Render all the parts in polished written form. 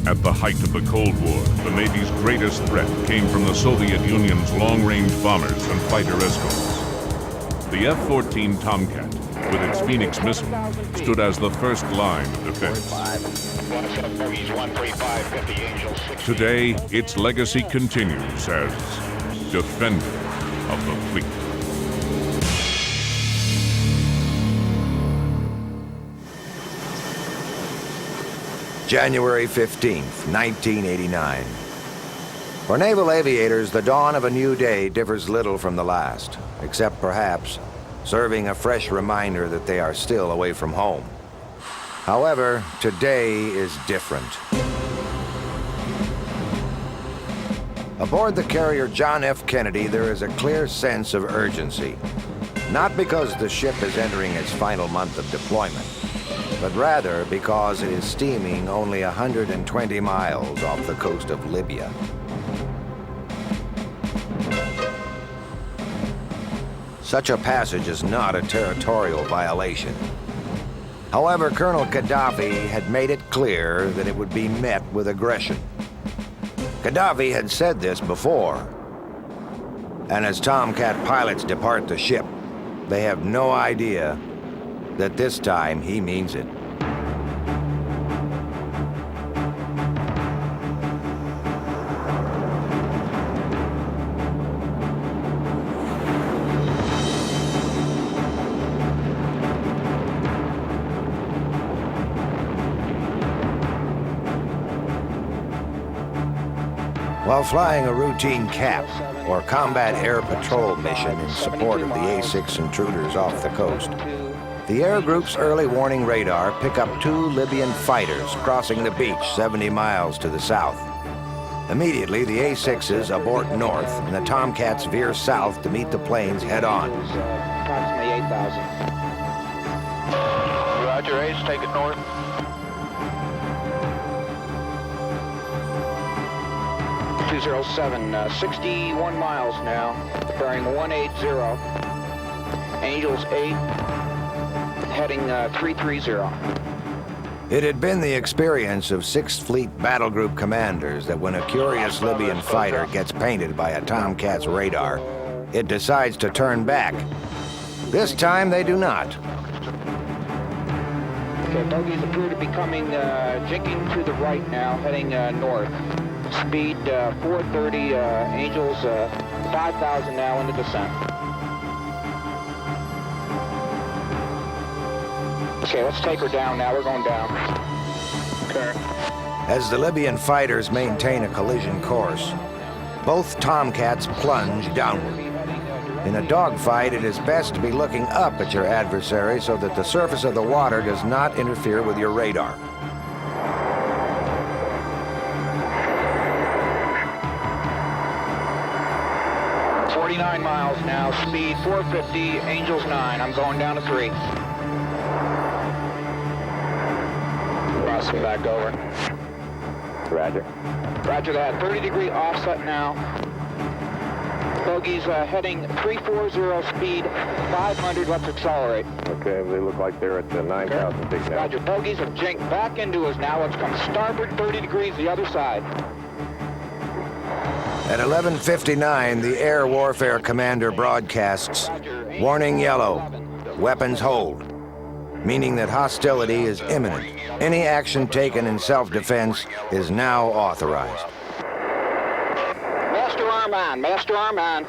At the height of the Cold War, the Navy's greatest threat came from the Soviet Union's long-range bombers and fighter escorts. The F-14 Tomcat, with its Phoenix missile, stood as the first line of defense. Today, its legacy continues as defender of the fleet. January 15th, 1989. For naval aviators, the dawn of a new day differs little from the last, except perhaps serving a fresh reminder that they are still away from home. However, today is different. Aboard the carrier John F. Kennedy, there is a clear sense of urgency. Not because the ship is entering its final month of deployment, but rather because it is steaming only 120 miles off the coast of Libya. Such a passage is not a territorial violation. However, Colonel Gaddafi had made it clear that it would be met with aggression. Gaddafi had said this before. And as Tomcat pilots depart the ship, they have no idea that this time he means it. While flying a routine CAP, or Combat Air Patrol mission in support of the A-6 intruders off the coast, the air group's early warning radar pick up two Libyan fighters crossing the beach 70 miles to the south. Immediately, the A-6s abort north and the Tomcats veer south to meet the planes head-on. Approximately 8,000. Roger, Ace, take it north. .207, 61 miles now, bearing 180. Angels 8, heading 330. It had been the experience of 6th Fleet Battle Group commanders that when a curious Libyan fighter gets painted by a Tomcat's radar, it decides to turn back. This time they do not. Okay, bogies appear to be coming, jinking to the right now, heading north. Speed 430, Angels 5,000 now into descent. Okay, let's take her down now. We're going down. Okay. As the Libyan fighters maintain a collision course, both Tomcats plunge downward. In a dogfight, it is best to be looking up at your adversary so that the surface of the water does not interfere with your radar. Miles now, speed 450, Angels 9. I'm going down to 3. Crossing back over. Roger. Roger that. 30-degree offset now. Bogies heading 340, speed 500. Let's accelerate. Okay, they look like they're at 9,000 feet now. Roger. Bogies have jinked back into us now. Let's come starboard 30 degrees the other side. At 11:59, the Air Warfare Commander broadcasts, "Warning yellow, weapons hold," meaning that hostility is imminent. Any action taken in self-defense is now authorized. Master arm on, master arm on.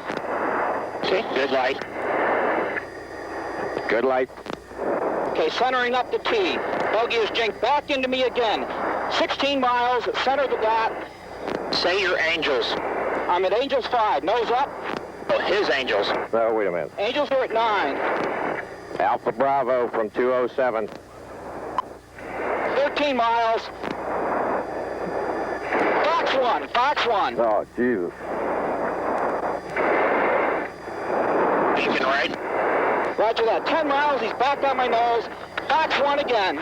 See, good light. Good light. Okay, centering up the T. Bogey is jinked back into me again. 16 miles, center the dot. Say your Angels. I'm at Angels 5, nose up. Oh, his Angels. Oh, wait a minute. Angels are at 9. Alpha Bravo from 207. 13 miles. Fox 1, Fox 1. Oh, Jesus. Beacon right. Roger that. 10 miles, he's back on my nose. Fox 1 again.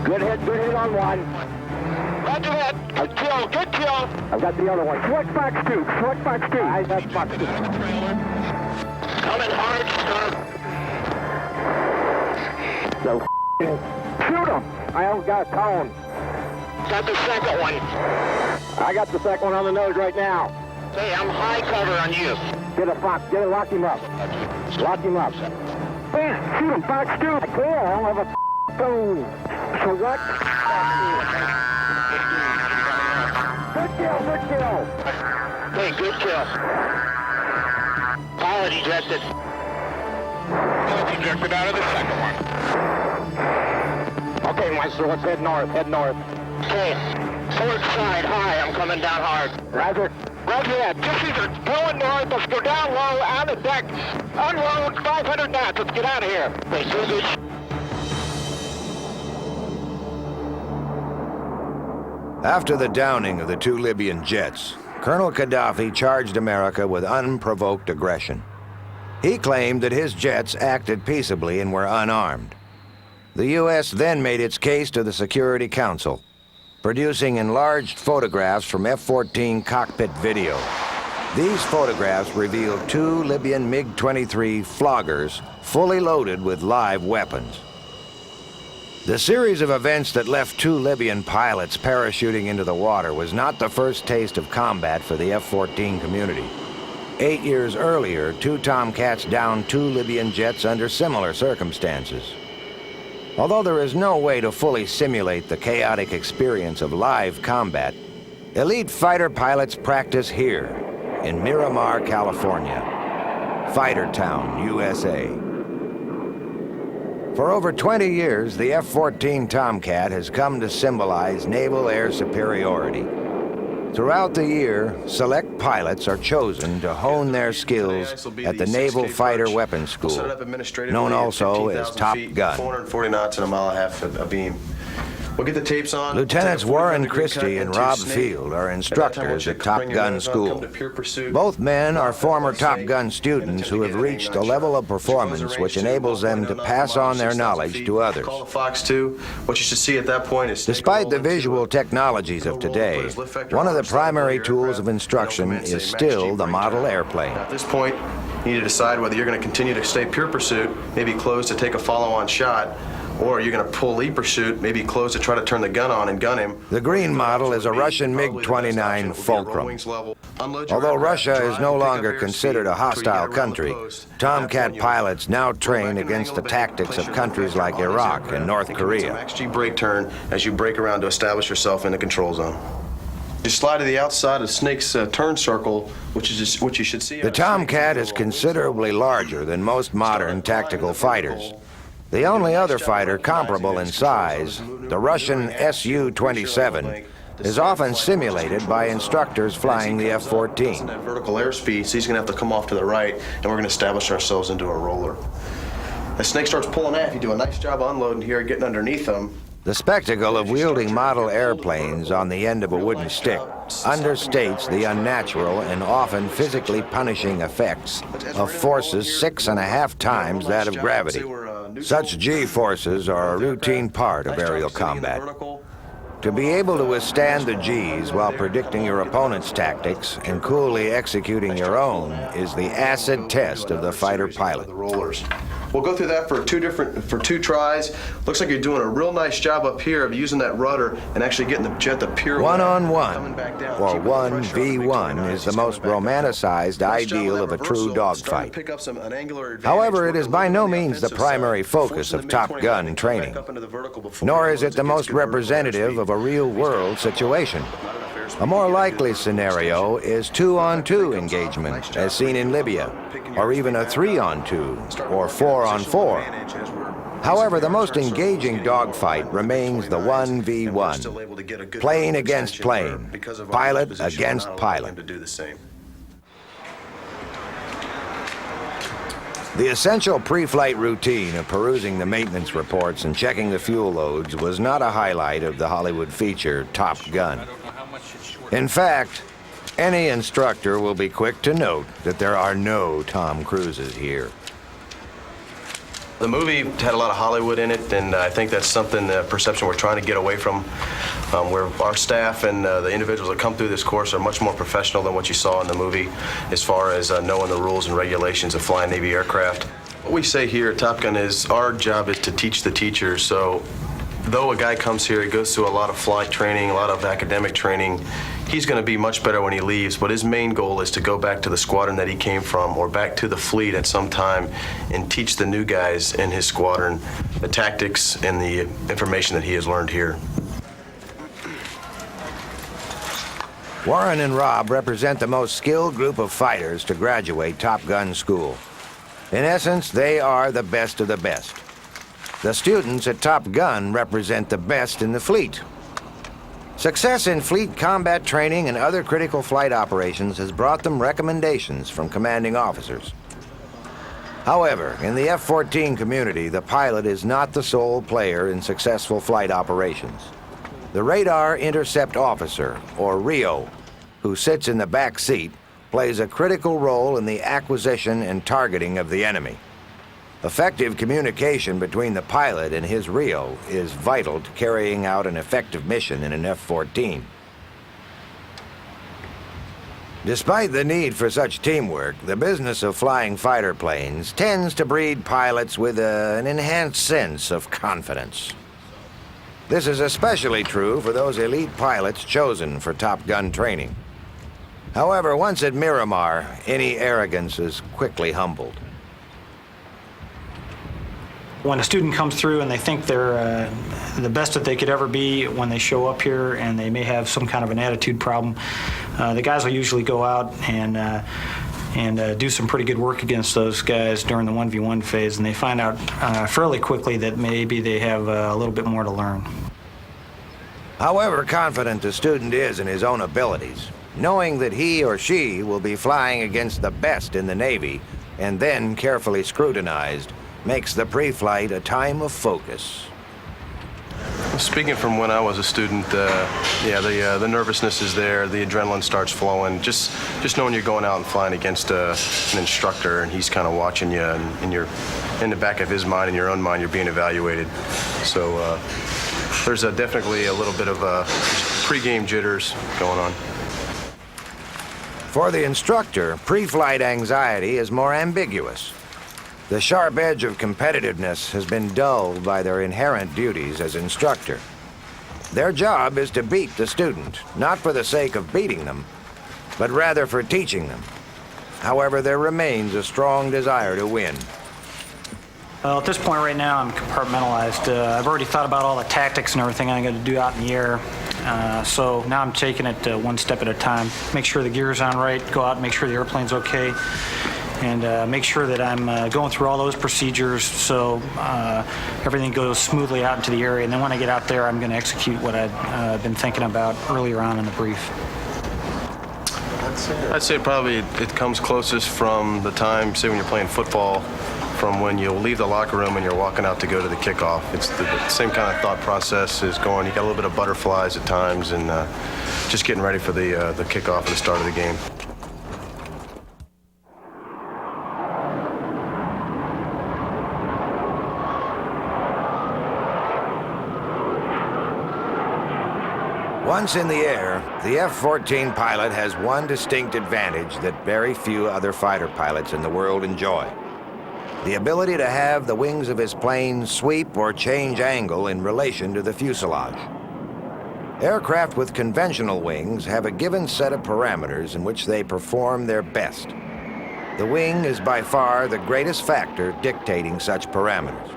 Good hit on one. Roger that. Good kill, good kill. I've got the other one. Short Fox 2, short Fox 2. I got Fox 2. Coming hard, sir. So Shoot him! I haven't got a cone. Got the second one. I got the second one on the nose right now. Hey, I'm high cover on you. Get a Fox, lock him up. Lock him up. Bam! Shoot him, Fox 2! I can't, I don't have a cone. So what? Good kill, good kill. Hey, good kill. Pilot ejected. Pilot ejected out of the second one. Okay, Meister, let's head north, head north. Okay, port side high, I'm coming down hard. Roger. Roger that, just either going north, let's go down low, on the deck, unload, 500 knots, let's get out of here. Hey, Susie. After the downing of the 2 Libyan jets, Colonel Gaddafi charged America with unprovoked aggression. He claimed that his jets acted peaceably and were unarmed. The U.S. then made its case to the Security Council, producing enlarged photographs from F-14 cockpit video. These photographs revealed 2 Libyan MiG-23 floggers fully loaded with live weapons. The series of events that left 2 Libyan pilots parachuting into the water was not the first taste of combat for the F-14 community. 8 years earlier, 2 Tomcats downed 2 Libyan jets under similar circumstances. Although there is no way to fully simulate the chaotic experience of live combat, elite fighter pilots practice here in Miramar, California, Fighter Town, USA. For over 20 years, the F-14 Tomcat has come to symbolize naval air superiority. Throughout the year, select pilots are chosen to hone their skills at the Naval Fighter Weapons School, known also as Top Gun. 440 knots and a mile and a half a beam. We'll get the tapes on. Lieutenants Warren Christie and Rob Field are instructors at Top Gun School. Both men are former Top Gun students who have reached a level of performance which enables them to pass on their knowledge to others. Call the Fox 2. What you should see at that point is... Despite the visual technologies of today, one of the primary tools of instruction is still the model airplane. At this point, you need to decide whether you're going to continue to stay pure pursuit, maybe close to take a follow-on shot, or you're going to pull lead pursuit, maybe close to try to turn the gun on and gun him. The green model is a Russian MiG-29 Fulcrum. Although Russia is no longer considered a hostile country, Tomcat pilots now train against the tactics of countries like Iraq and North Korea. Max G brake turn as you brake around to establish yourself in the control zone. You slide to the outside of Snake's turn circle, which you should see. The Tomcat is considerably larger than most modern tactical fighters. The only other fighter comparable in size, the Russian Su-27, is often simulated by instructors flying the F-14. At vertical airspeed, so he's going to have to come off to the right, and we're going to establish ourselves into a roller. As Snake starts pulling off, you do a nice job unloading here, getting underneath him. The spectacle of wielding model airplanes on the end of a wooden stick understates the unnatural and often physically punishing effects of forces 6.5 times that of gravity. Such G-forces are a routine part of aerial combat. To be able to withstand the Gs while predicting your opponent's tactics and coolly executing your own is the acid test of the fighter pilot. The rollers. We'll go through that for two tries. Looks like you're doing a real nice job up here of using that rudder and actually getting the jet to pirouette. One-on-one, or 1v1, is the most romanticized ideal of a true dogfight. However, it is by no means the primary focus of Top Gun training, nor is it the most representative of a real-world situation. A more likely scenario is 2-on-2 engagement, as seen in Libya, or even a 3-on-2 or 4-on-4. However, the most engaging dogfight remains the 1v1, plane against plane, pilot against pilot. The essential pre-flight routine of perusing the maintenance reports and checking the fuel loads was not a highlight of the Hollywood feature Top Gun. In fact, any instructor will be quick to note that there are no Tom Cruises here. The movie had a lot of Hollywood in it, and I think that's something, the perception we're trying to get away from, where our staff and the individuals that come through this course are much more professional than what you saw in the movie as far as knowing the rules and regulations of flying Navy aircraft. What we say here at Top Gun is our job is to teach the teachers. So though a guy comes here, he goes through a lot of flight training, a lot of academic training, he's going to be much better when he leaves, but his main goal is to go back to the squadron that he came from or back to the fleet at some time and teach the new guys in his squadron the tactics and the information that he has learned here. Warren and Rob represent the most skilled group of fighters to graduate Top Gun school. In essence, they are the best of the best. The students at Top Gun represent the best in the fleet. Success in fleet combat training and other critical flight operations has brought them recommendations from commanding officers. However, in the F-14 community, the pilot is not the sole player in successful flight operations. The Radar Intercept Officer, or RIO, who sits in the back seat, plays a critical role in the acquisition and targeting of the enemy. Effective communication between the pilot and his RIO is vital to carrying out an effective mission in an F-14. Despite the need for such teamwork, the business of flying fighter planes tends to breed pilots with an enhanced sense of confidence. This is especially true for those elite pilots chosen for Top Gun training. However, once at Miramar, any arrogance is quickly humbled. When a student comes through and they think they're the best that they could ever be when they show up here and they may have some kind of an attitude problem, the guys will usually go out and do some pretty good work against those guys during the 1v1 phase, and they find out fairly quickly that maybe they have a little bit more to learn. However confident the student is in his own abilities, knowing that he or she will be flying against the best in the Navy and then carefully scrutinized makes the pre-flight a time of focus. Speaking from when I was a student, the nervousness is there, the adrenaline starts flowing. Just knowing you're going out and flying against an instructor and he's kind of watching you, and you're in the back of his mind and your own mind, you're being evaluated. So there's definitely a little bit of pre-game jitters going on. For the instructor, pre-flight anxiety is more ambiguous. The sharp edge of competitiveness has been dulled by their inherent duties as instructor. Their job is to beat the student, not for the sake of beating them, but rather for teaching them. However, there remains a strong desire to win. Well, at this point right now, I'm compartmentalized. I've already thought about all the tactics and everything I'm going to do out in the air. So now I'm taking it one step at a time. Make sure the gear's on right, go out and make sure the airplane's okay, and make sure that I'm going through all those procedures so everything goes smoothly out into the area. And then when I get out there, I'm going to execute what I've been thinking about earlier on in the brief. I'd say probably it comes closest from the time, say when you're playing football, from when you leave the locker room and you're walking out to go to the kickoff. It's the same kind of thought process is going. You got a little bit of butterflies at times, and just getting ready for the kickoff and the start of the game. Once in the air, the F-14 pilot has one distinct advantage that very few other fighter pilots in the world enjoy: the ability to have the wings of his plane sweep or change angle in relation to the fuselage. Aircraft with conventional wings have a given set of parameters in which they perform their best. The wing is by far the greatest factor dictating such parameters.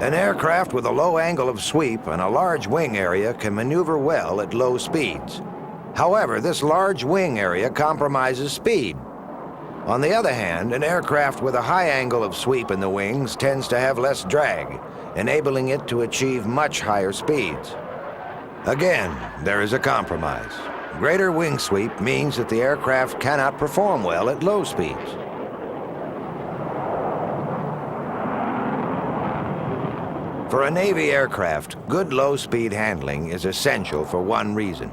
An aircraft with a low angle of sweep and a large wing area can maneuver well at low speeds. However, this large wing area compromises speed. On the other hand, an aircraft with a high angle of sweep in the wings tends to have less drag, enabling it to achieve much higher speeds. Again, there is a compromise. Greater wing sweep means that the aircraft cannot perform well at low speeds. For a Navy aircraft, good low-speed handling is essential for one reason.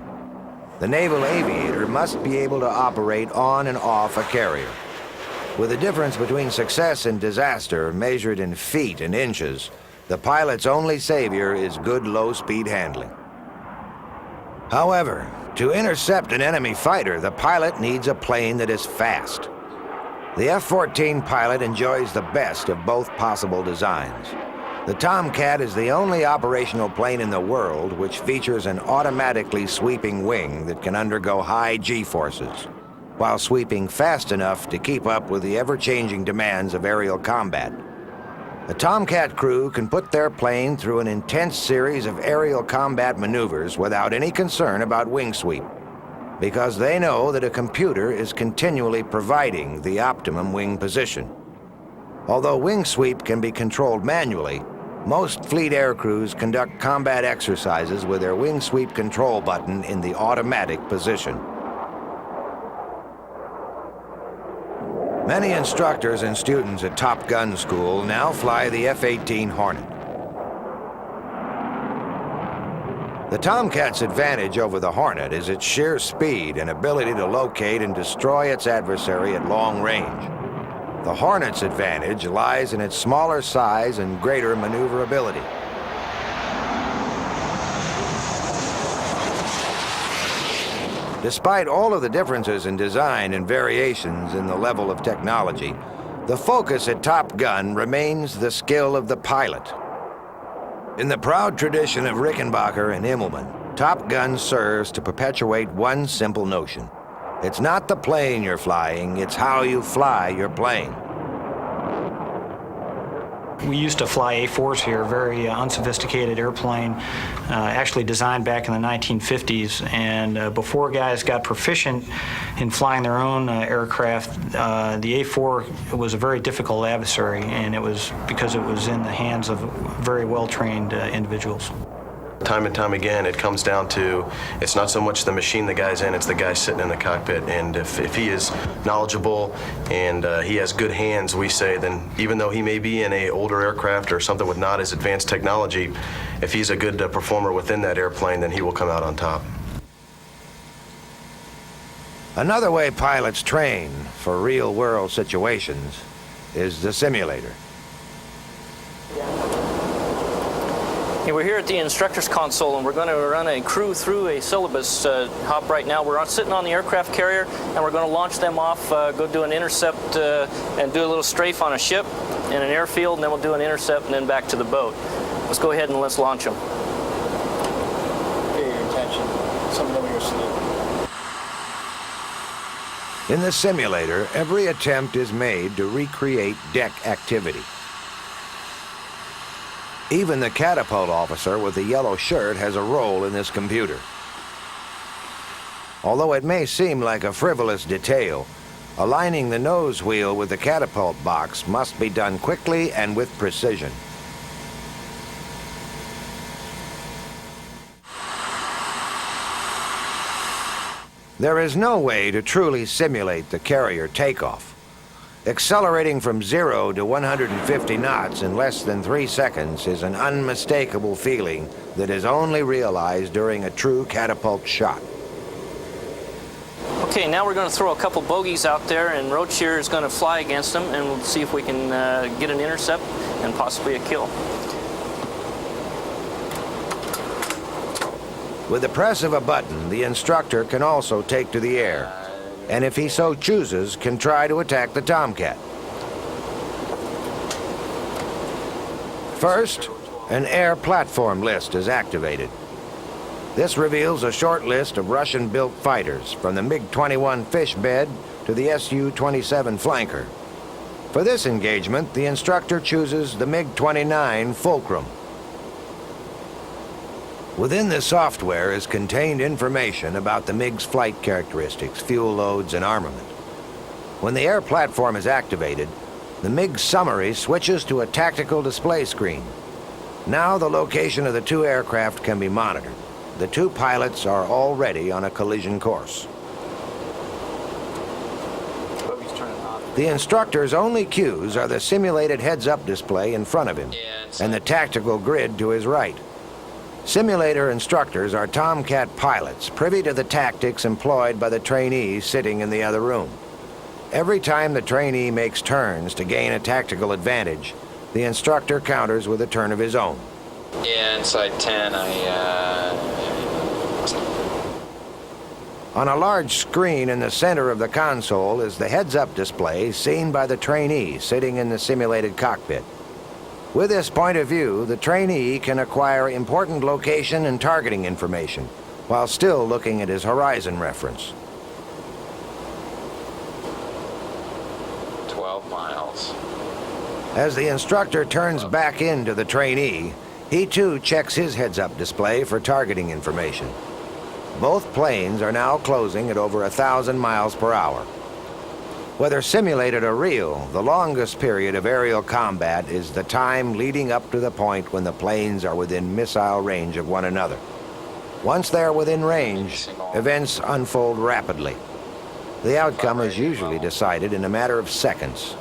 The naval aviator must be able to operate on and off a carrier. With the difference between success and disaster measured in feet and inches, the pilot's only savior is good low-speed handling. However, to intercept an enemy fighter, the pilot needs a plane that is fast. The F-14 pilot enjoys the best of both possible designs. The Tomcat is the only operational plane in the world which features an automatically sweeping wing that can undergo high G-forces, while sweeping fast enough to keep up with the ever-changing demands of aerial combat. The Tomcat crew can put their plane through an intense series of aerial combat maneuvers without any concern about wing sweep, because they know that a computer is continually providing the optimum wing position. Although wing sweep can be controlled manually, most fleet aircrews conduct combat exercises with their wing sweep control button in the automatic position. Many instructors and students at Top Gun School now fly the F-18 Hornet. The Tomcat's advantage over the Hornet is its sheer speed and ability to locate and destroy its adversary at long range. The Hornet's advantage lies in its smaller size and greater maneuverability. Despite all of the differences in design and variations in the level of technology, the focus at Top Gun remains the skill of the pilot. In the proud tradition of Rickenbacker and Immelman, Top Gun serves to perpetuate one simple notion. It's not the plane you're flying, it's how you fly your plane. We used to fly A4s here, a very unsophisticated airplane, actually designed back in the 1950s. And before guys got proficient in flying their own aircraft, the A4 was a very difficult adversary, and it was because it was in the hands of very well-trained individuals. Time and time again, it comes down to, it's not so much the machine the guy's in, it's the guy sitting in the cockpit. And if he is knowledgeable and he has good hands, we say, then even though he may be in an older aircraft or something with not as advanced technology, if he's a good performer within that airplane, then he will come out on top. Another way pilots train for real-world situations is the simulator. Hey, we're here at the instructor's console, and we're going to run a crew through a syllabus hop right now. We're sitting on the aircraft carrier, and we're going to launch them off, go do an intercept, and do a little strafe on a ship in an airfield, and then we'll do an intercept and then back to the boat. Let's go ahead and let's launch them. Pay your attention. Something over your sleeve. In the simulator, every attempt is made to recreate deck activity. Even the catapult officer with the yellow shirt has a role in this computer. Although it may seem like a frivolous detail, aligning the nose wheel with the catapult box must be done quickly and with precision. There is no way to truly simulate the carrier takeoff. Accelerating from 0 to 150 knots in less than 3 seconds is an unmistakable feeling that is only realized during a true catapult shot. Okay, now we're going to throw a couple bogeys out there, and Road Shear is going to fly against them, and we'll see if we can get an intercept and possibly a kill. With the press of a button, the instructor can also take to the air, and if he so chooses, can try to attack the Tomcat. First, an air platform list is activated. This reveals a short list of Russian-built fighters, from the MiG-21 fish bed to the Su-27 flanker. For this engagement, the instructor chooses the MiG-29 Fulcrum. Within the software is contained information about the MiG's flight characteristics, fuel loads, and armament. When the air platform is activated, the MiG summary switches to a tactical display screen. Now the location of the two aircraft can be monitored. The two pilots are already on a collision course. The instructor's only cues are the simulated heads-up display in front of him and the tactical grid to his right. Simulator instructors are Tomcat pilots, privy to the tactics employed by the trainees sitting in the other room. Every time the trainee makes turns to gain a tactical advantage, the instructor counters with a turn of his own. Yeah, inside 10, On a large screen in the center of the console is the heads-up display seen by the trainee sitting in the simulated cockpit. With this point of view, the trainee can acquire important location and targeting information while still looking at his horizon reference. 12 miles. As the instructor turns back into the trainee, he too checks his heads-up display for targeting information. Both planes are now closing at over 1,000 miles per hour. Whether simulated or real, the longest period of aerial combat is the time leading up to the point when the planes are within missile range of one another. Once they're within range, events unfold rapidly. The outcome is usually decided in a matter of seconds.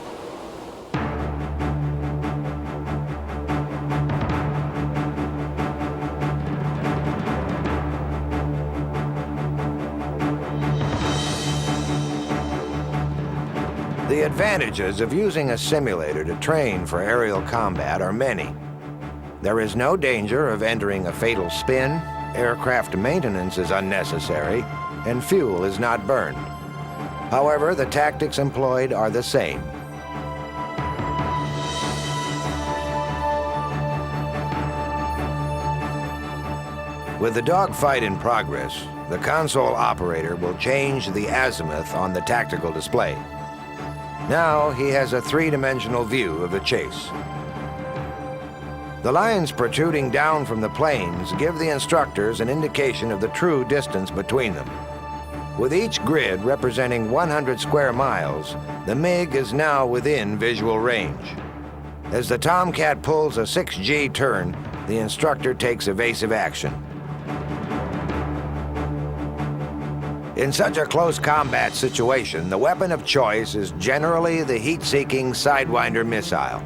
The advantages of using a simulator to train for aerial combat are many. There is no danger of entering a fatal spin, aircraft maintenance is unnecessary, and fuel is not burned. However, the tactics employed are the same. With the dogfight in progress, the console operator will change the azimuth on the tactical display. Now he has a three-dimensional view of the chase. The lines protruding down from the planes give the instructors an indication of the true distance between them. With each grid representing 100 square miles, the MiG is now within visual range. As the Tomcat pulls a 6G turn, the instructor takes evasive action. In such a close combat situation, the weapon of choice is generally the heat-seeking Sidewinder missile.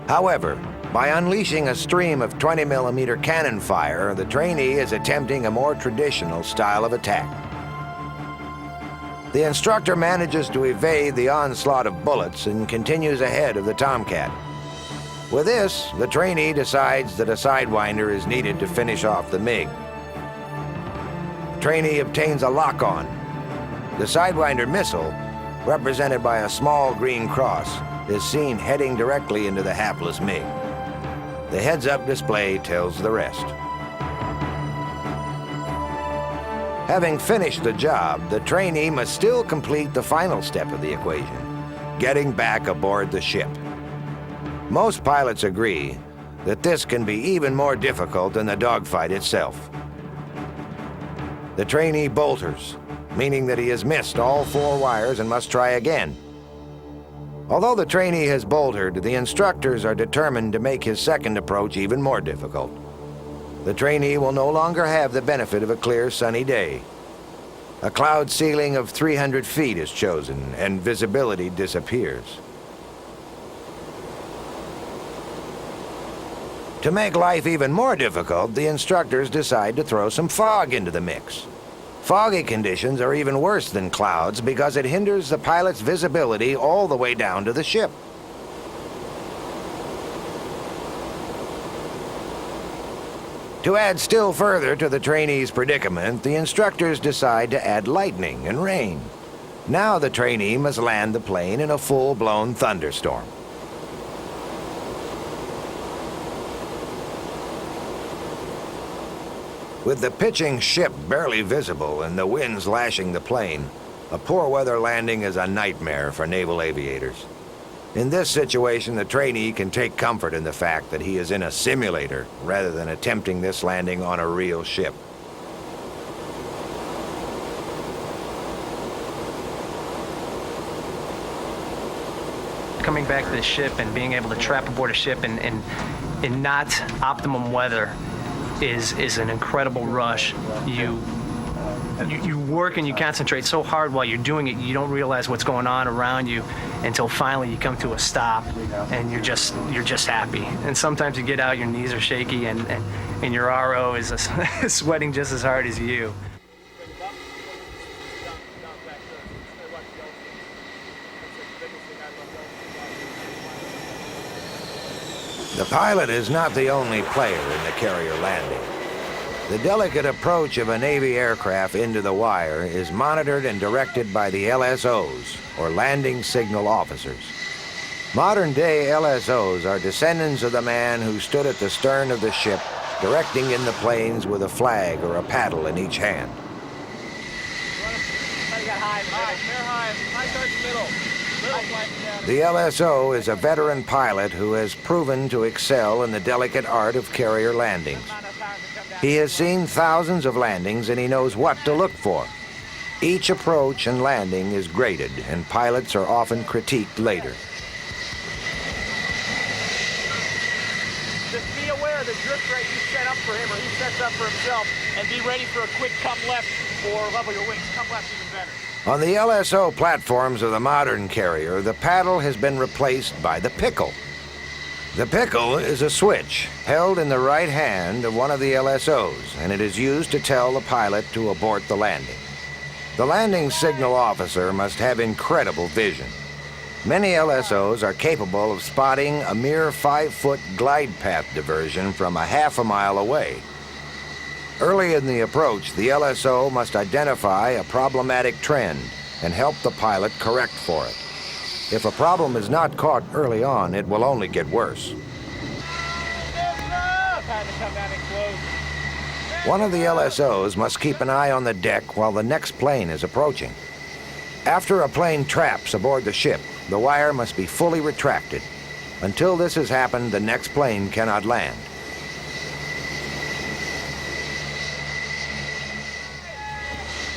However, by unleashing a stream of 20mm cannon fire, the trainee is attempting a more traditional style of attack. The instructor manages to evade the onslaught of bullets and continues ahead of the Tomcat. With this, the trainee decides that a Sidewinder is needed to finish off the MiG. The trainee obtains a lock-on. The Sidewinder missile, represented by a small green cross, is seen heading directly into the hapless MiG. The heads-up display tells the rest. Having finished the job, the trainee must still complete the final step of the equation, getting back aboard the ship. Most pilots agree that this can be even more difficult than the dogfight itself. The trainee bolters, meaning that he has missed all 4 wires and must try again. Although the trainee has boltered, the instructors are determined to make his second approach even more difficult. The trainee will no longer have the benefit of a clear, sunny day. A cloud ceiling of 300 feet is chosen, and visibility disappears. To make life even more difficult, the instructors decide to throw some fog into the mix. Foggy conditions are even worse than clouds because it hinders the pilot's visibility all the way down to the ship. To add still further to the trainee's predicament, the instructors decide to add lightning and rain. Now the trainee must land the plane in a full-blown thunderstorm. With the pitching ship barely visible and the winds lashing the plane, a poor weather landing is a nightmare for naval aviators. In this situation, the trainee can take comfort in the fact that he is in a simulator rather than attempting this landing on a real ship. Coming back to the ship and being able to trap aboard a ship in not optimum weather is an incredible rush. You work and you concentrate so hard while you're doing it, you don't realize what's going on around you until finally you come to a stop and you're just happy. And sometimes you get out, your knees are shaky, and your RO is sweating just as hard as you. The pilot is not the only player in the carrier landing. The delicate approach of a Navy aircraft into the wire is monitored and directed by the LSOs, or landing signal officers. Modern-day LSOs are descendants of the man who stood at the stern of the ship, directing in the planes with a flag or a paddle in each hand. The LSO is a veteran pilot who has proven to excel in the delicate art of carrier landings. He has seen thousands of landings and he knows what to look for. Each approach and landing is graded, and pilots are often critiqued later. Just be aware of the drift rate you set up for him or he sets up for himself, and be ready for a quick come left or level your wings. Come left even better. On the LSO platforms of the modern carrier, the paddle has been replaced by the pickle. The pickle is a switch held in the right hand of one of the LSOs, and it is used to tell the pilot to abort the landing. The landing signal officer must have incredible vision. Many LSOs are capable of spotting a mere 5-foot glide path diversion from a half a mile away. Early in the approach, the LSO must identify a problematic trend and help the pilot correct for it. If a problem is not caught early on, it will only get worse. One of the LSOs must keep an eye on the deck while the next plane is approaching. After a plane traps aboard the ship, the wire must be fully retracted. Until this has happened, the next plane cannot land.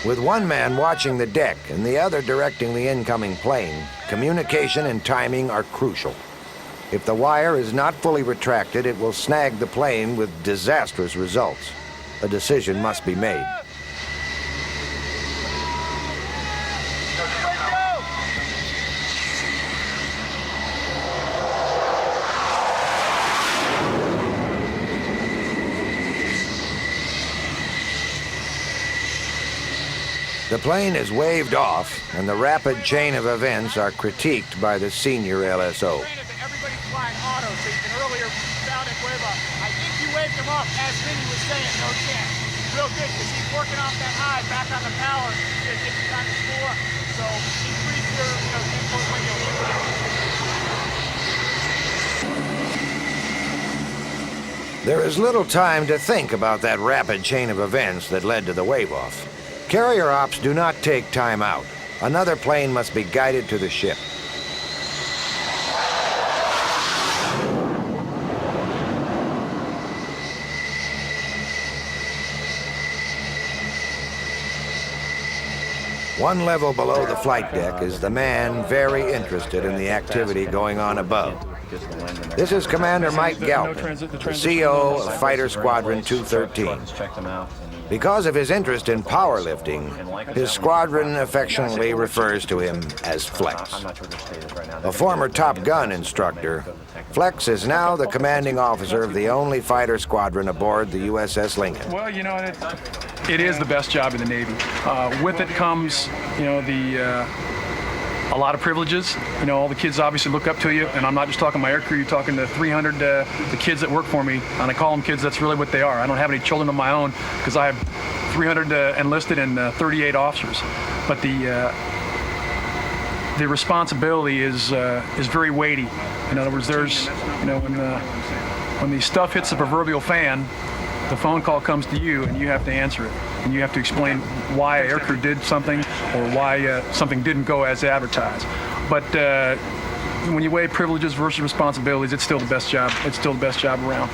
With one man watching the deck and the other directing the incoming plane, communication and timing are crucial. If the wire is not fully retracted, it will snag the plane with disastrous results. A decision must be made. The plane is waved off, and the rapid chain of events are critiqued by the senior LSO. Everybody's flying auto, so you can earlier sound it wave up. I think you waved him up, as Vinny was saying, no chance. Real good, because he's working off that high, back on the power, to get you time to score. So increase your, input when you use it. There is little time to think about that rapid chain of events that led to the wave-off. Carrier ops do not take time out. Another plane must be guided to the ship. One level below the flight deck is the man very interested in the activity going on above. This is Commander Mike Galpin, the CO of Fighter Squadron 213. Because of his interest in powerlifting, his squadron affectionately refers to him as Flex. A former Top Gun instructor, Flex is now the commanding officer of the only fighter squadron aboard the USS Lincoln. Well, it is the best job in the Navy. With it comes, a lot of privileges. All the kids obviously look up to you, and I'm not just talking my air crew, you're talking to 300 the kids that work for me, and I call them kids, that's really what they are. I don't have any children of my own because I have 300 enlisted and 38 officers. But the responsibility is very weighty. In other words, there's, when the stuff hits the proverbial fan, the phone call comes to you and you have to answer it. And you have to explain why an aircrew did something or why something didn't go as advertised. But when you weigh privileges versus responsibilities, it's still the best job. It's still the best job around.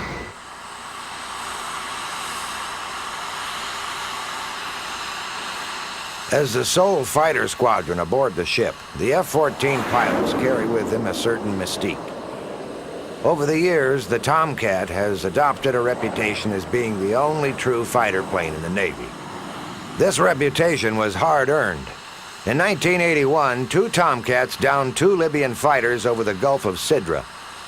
As the sole fighter squadron aboard the ship, the F-14 pilots carry with them a certain mystique. Over the years, the Tomcat has adopted a reputation as being the only true fighter plane in the Navy. This reputation was hard-earned. In 1981, 2 Tomcats downed 2 Libyan fighters over the Gulf of Sidra.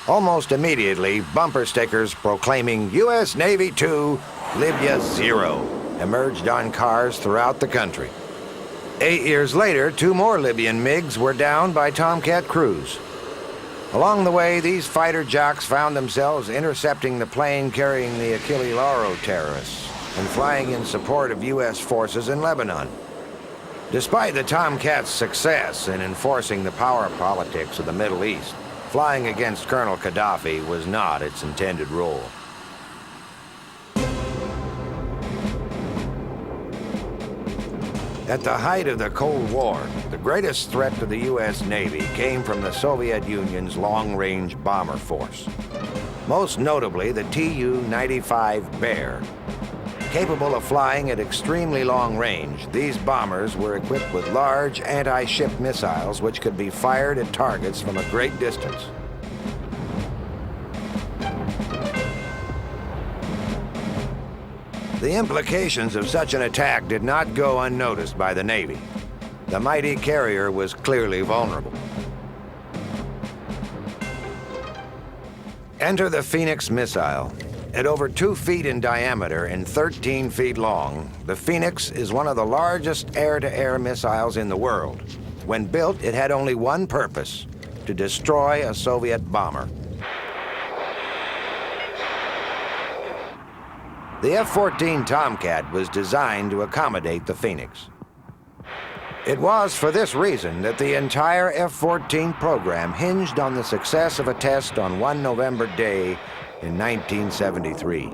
Almost immediately, bumper stickers proclaiming U.S. Navy 2, Libya 0 emerged on cars throughout the country. 8 years later, 2 more Libyan MiGs were downed by Tomcat crews. Along the way, these fighter jocks found themselves intercepting the plane carrying the Achille Lauro terrorists and flying in support of U.S. forces in Lebanon. Despite the Tomcat's success in enforcing the power politics of the Middle East, flying against Colonel Gaddafi was not its intended role. At the height of the Cold War, the greatest threat to the U.S. Navy came from the Soviet Union's long-range bomber force. Most notably, the Tu-95 Bear. Capable of flying at extremely long range, these bombers were equipped with large anti-ship missiles which could be fired at targets from a great distance. The implications of such an attack did not go unnoticed by the Navy. The mighty carrier was clearly vulnerable. Enter the Phoenix missile. At over 2 feet in diameter and 13 feet long, the Phoenix is one of the largest air-to-air missiles in the world. When built, it had only one purpose: to destroy a Soviet bomber. The F-14 Tomcat was designed to accommodate the Phoenix. It was for this reason that the entire F-14 program hinged on the success of a test on one November day in 1973.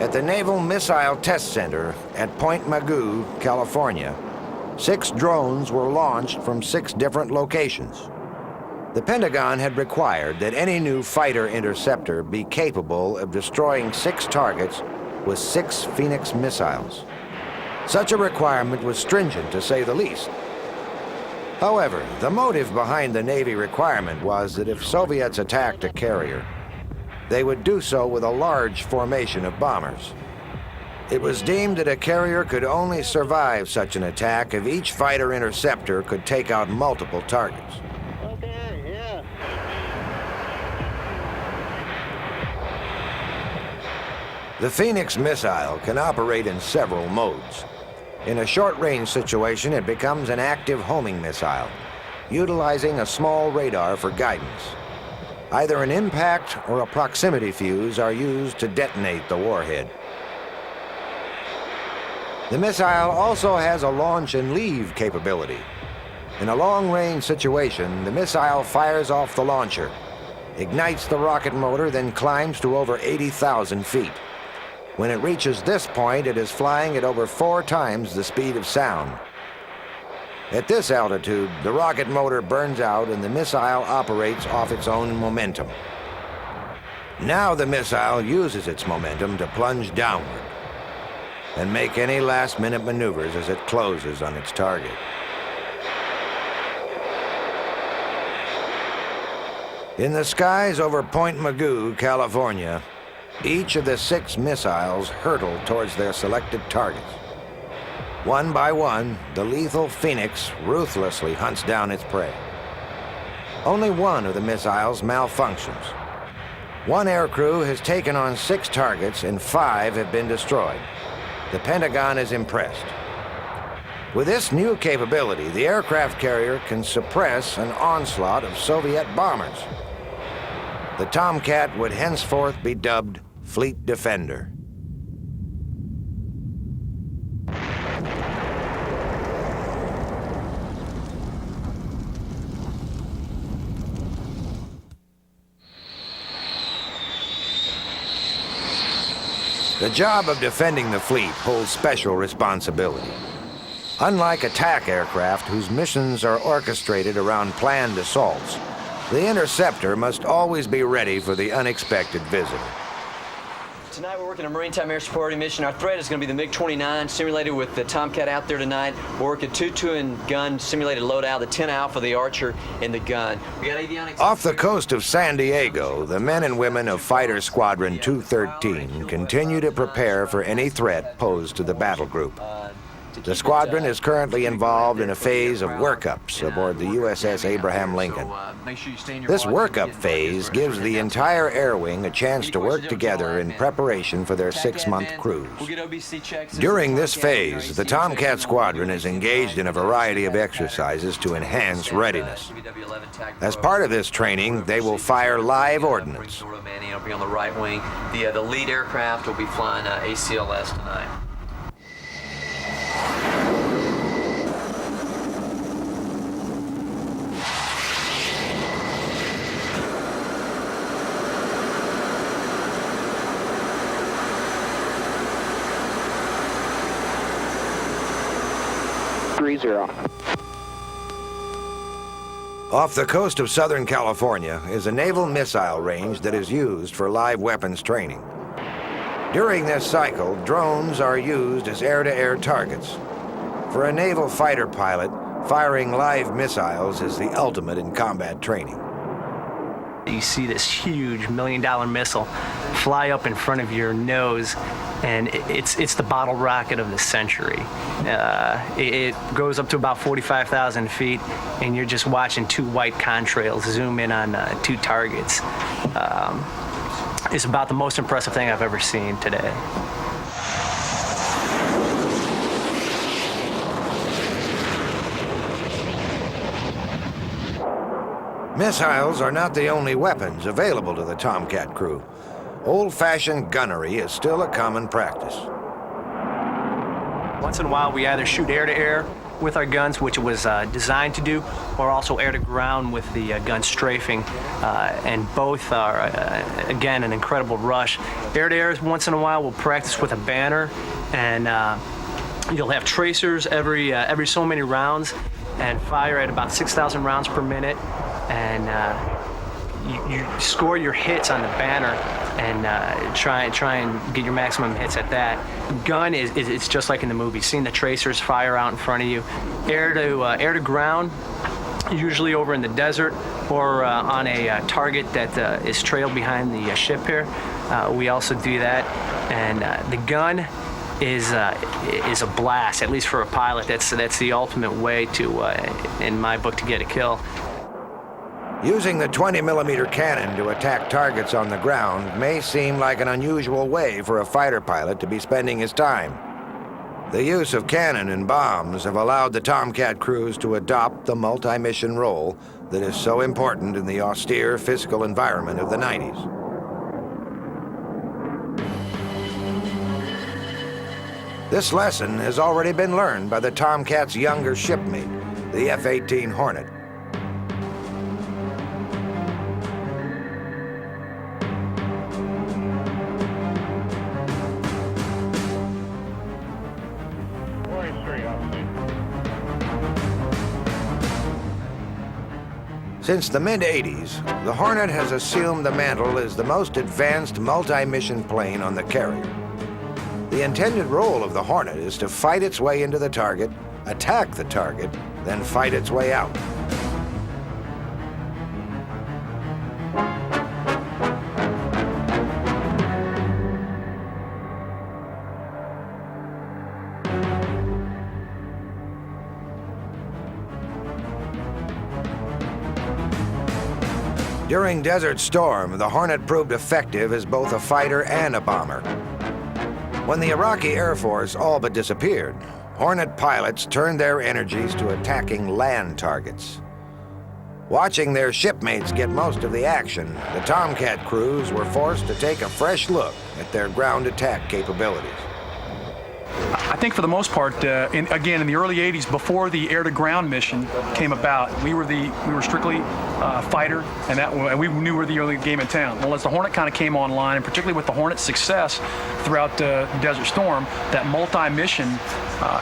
At the Naval Missile Test Center at Point Mugu, California, 6 drones were launched from 6 different locations. The Pentagon had required that any new fighter interceptor be capable of destroying 6 targets with 6 Phoenix missiles. Such a requirement was stringent, to say the least. However, the motive behind the Navy requirement was that if Soviets attacked a carrier, they would do so with a large formation of bombers. It was deemed that a carrier could only survive such an attack if each fighter interceptor could take out multiple targets. The Phoenix missile can operate in several modes. In a short-range situation, it becomes an active homing missile, utilizing a small radar for guidance. Either an impact or a proximity fuse are used to detonate the warhead. The missile also has a launch and leave capability. In a long-range situation, the missile fires off the launcher, ignites the rocket motor, then climbs to over 80,000 feet. When it reaches this point, it is flying at over 4 times the speed of sound. At this altitude, the rocket motor burns out and the missile operates off its own momentum. Now the missile uses its momentum to plunge downward and make any last-minute maneuvers as it closes on its target. In the skies over Point Mugu, California, each of the 6 missiles hurtle towards their selected targets. One by one, the lethal Phoenix ruthlessly hunts down its prey. Only one of the missiles malfunctions. One aircrew has taken on 6 targets and 5 have been destroyed. The Pentagon is impressed. With this new capability, the aircraft carrier can suppress an onslaught of Soviet bombers. The Tomcat would henceforth be dubbed Fleet Defender. The job of defending the fleet holds special responsibility. Unlike attack aircraft whose missions are orchestrated around planned assaults, the interceptor must always be ready for the unexpected visitor. Tonight we're working a maritime air supporting mission. Our threat is going to be the MiG-29 simulated with the Tomcat out there tonight. We're working 2-2 and gun simulated loadout, the 10 Alpha, the Archer, and the gun. We got avionics. Off the coast of San Diego, the men and women of Fighter Squadron 213 continue to prepare for any threat posed to the battle group. The squadron is currently involved in a phase of workups aboard the USS Abraham Lincoln. This workup phase gives the entire air wing a chance to work together in preparation for their 6-month cruise. During this phase, the Tomcat squadron is engaged in a variety of exercises to enhance readiness. As part of this training, they will fire live ordnance. Manning will be on the right wing. The lead aircraft will be flying ACLS tonight. Off the coast of Southern California is a naval missile range that is used for live weapons training. During this cycle, drones are used as air-to-air targets. For a naval fighter pilot, firing live missiles is the ultimate in combat training. You see this huge $1 million missile fly up in front of your nose, and it's the bottle rocket of the century. It goes up to about 45,000 feet, and you're just watching two white contrails zoom in on two targets. It's about the most impressive thing I've ever seen today. Missiles are not the only weapons available to the Tomcat crew. Old-fashioned gunnery is still a common practice. Once in a while, we either shoot air-to-air with our guns, which it was designed to do, or also air-to-ground with the gun strafing, and both are, again, an incredible rush. Air-to-air, once in a while, we'll practice with a banner, and you'll have tracers every so many rounds, and fire at about 6,000 rounds per minute, and you score your hits on the banner and try and get your maximum hits at that. Gun it's just like in the movie, seeing the tracers fire out in front of you. Air to ground, usually over in the desert or on a target that is trailed behind the ship here. We also do that, and the gun is a blast, at least for a pilot. That's the ultimate way to, in my book, to get a kill. Using the 20mm cannon to attack targets on the ground may seem like an unusual way for a fighter pilot to be spending his time. The use of cannon and bombs have allowed the Tomcat crews to adopt the multi-mission role that is so important in the austere physical environment of the 90s. This lesson has already been learned by the Tomcat's younger shipmate, the F-14 Hornet. Since the mid-'80s, the Hornet has assumed the mantle as the most advanced multi-mission plane on the carrier. The intended role of the Hornet is to fight its way into the target, attack the target, then fight its way out. During Desert Storm, the Hornet proved effective as both a fighter and a bomber. When the Iraqi Air Force all but disappeared, Hornet pilots turned their energies to attacking land targets. Watching their shipmates get most of the action, the Tomcat crews were forced to take a fresh look at their ground attack capabilities. I think for the most part, again, in the early 80s, before the air-to-ground mission came about, we were strictly fighter, and we knew we were the early game in town. Well, as the Hornet kind of came online, and particularly with the Hornet's success throughout Desert Storm, that multi-mission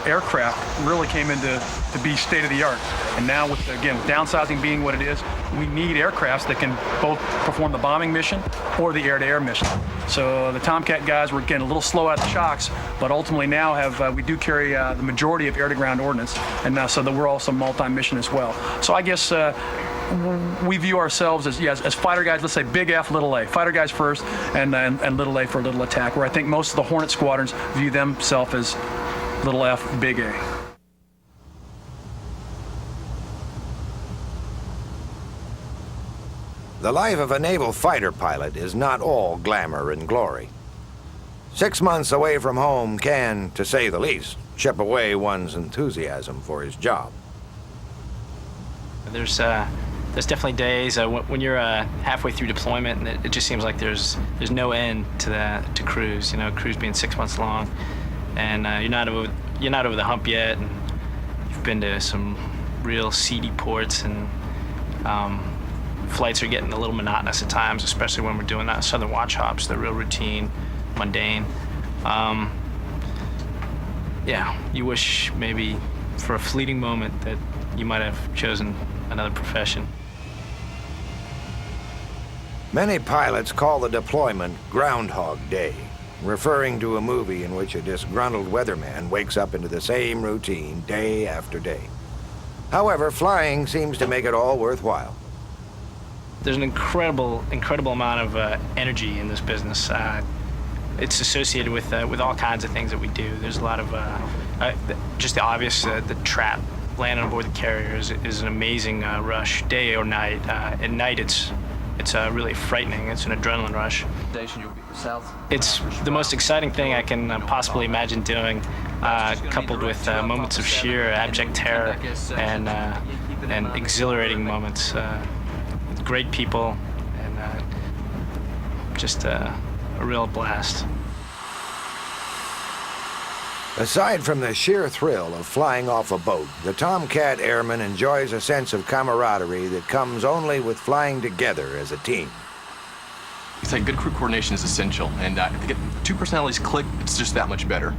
aircraft really came into to be state-of-the-art. And now, with downsizing being what it is, we need aircrafts that can both perform the bombing mission or the air-to-air mission. So the Tomcat guys were getting a little slow out the shocks, but ultimately now we do carry the majority of air-to-ground ordnance, and so that we're also multi-mission as well. So I guess we view ourselves as fighter guys. Let's say big F, little a. Fighter guys first, and little a for little attack. Where I think most of the Hornet squadrons view themselves as little F, big A. The life of a naval fighter pilot is not all glamour and glory. 6 months away from home can, to say the least, chip away one's enthusiasm for his job. There's definitely days when you're halfway through deployment, and it just seems like there's no end to cruise. You know, cruise being 6 months long, and you're not over the hump yet, and you've been to some real seedy ports, and flights are getting a little monotonous at times, especially when we're doing southern watch hops. They're real routine, mundane. Yeah, you wish maybe for a fleeting moment that you might have chosen another profession. Many pilots call the deployment Groundhog Day, referring to a movie in which a disgruntled weatherman wakes up into the same routine day after day. However, flying seems to make it all worthwhile. There's an incredible amount of energy in this business. It's associated with all kinds of things that we do. There's a lot of just the obvious, the trap, landing aboard the carrier is an amazing rush, day or night. At night, it's really frightening. It's an adrenaline rush. It's the most exciting thing I can possibly imagine doing, coupled with moments of sheer abject terror and exhilarating moments. Great people, and just a real blast. Aside from the sheer thrill of flying off a boat, the Tomcat airman enjoys a sense of camaraderie that comes only with flying together as a team. It's like good crew coordination is essential, and to get two personalities click, it's just that much better.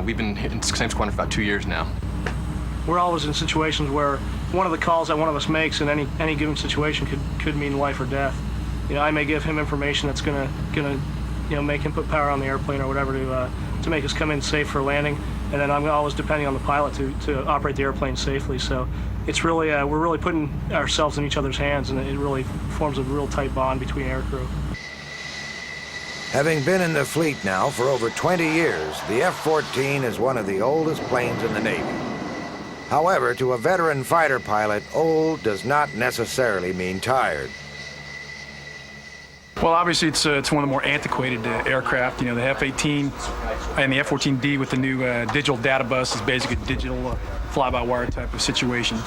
We've been in the same squadron for about 2 years now. We're always in situations where one of the calls that one of us makes in any given situation could mean life or death. You know, I may give him information that's gonna make him put power on the airplane or whatever to make us come in safe for landing, and then I'm always depending on the pilot to operate the airplane safely. So it's really we're really putting ourselves in each other's hands, and it really forms a real tight bond between aircrew. Having been in the fleet now for over 20 years, the F-14 is one of the oldest planes in the Navy. However, to a veteran fighter pilot, old does not necessarily mean tired. Well, obviously, it's one of the more antiquated aircraft. You know, the F-18 and the F-14D with the new digital data bus is basically a digital fly-by-wire type of situation.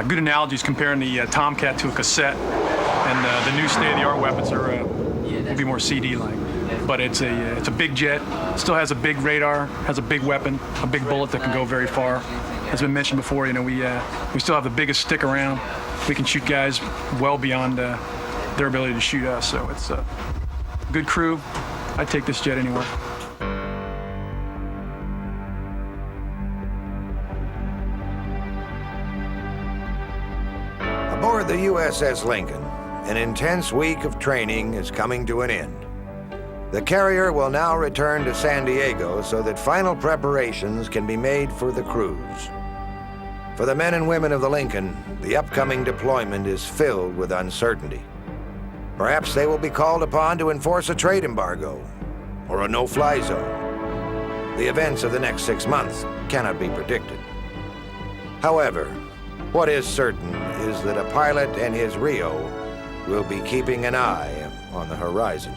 Good analogy is comparing the Tomcat to a cassette, and the new state-of-the-art weapons will be more CD-like. But it's a big jet, still has a big radar, has a big weapon, a big bullet that can go very far. As been mentioned before, you know, we still have the biggest stick around. We can shoot guys well beyond their ability to shoot us. So it's a good crew. I'd take this jet anywhere. Aboard the USS Lincoln, an intense week of training is coming to an end. The carrier will now return to San Diego so that final preparations can be made for the cruise. For the men and women of the Lincoln, the upcoming deployment is filled with uncertainty. Perhaps they will be called upon to enforce a trade embargo or a no-fly zone. The events of the next 6 months cannot be predicted. However, what is certain is that a pilot and his Rio will be keeping an eye on the horizon.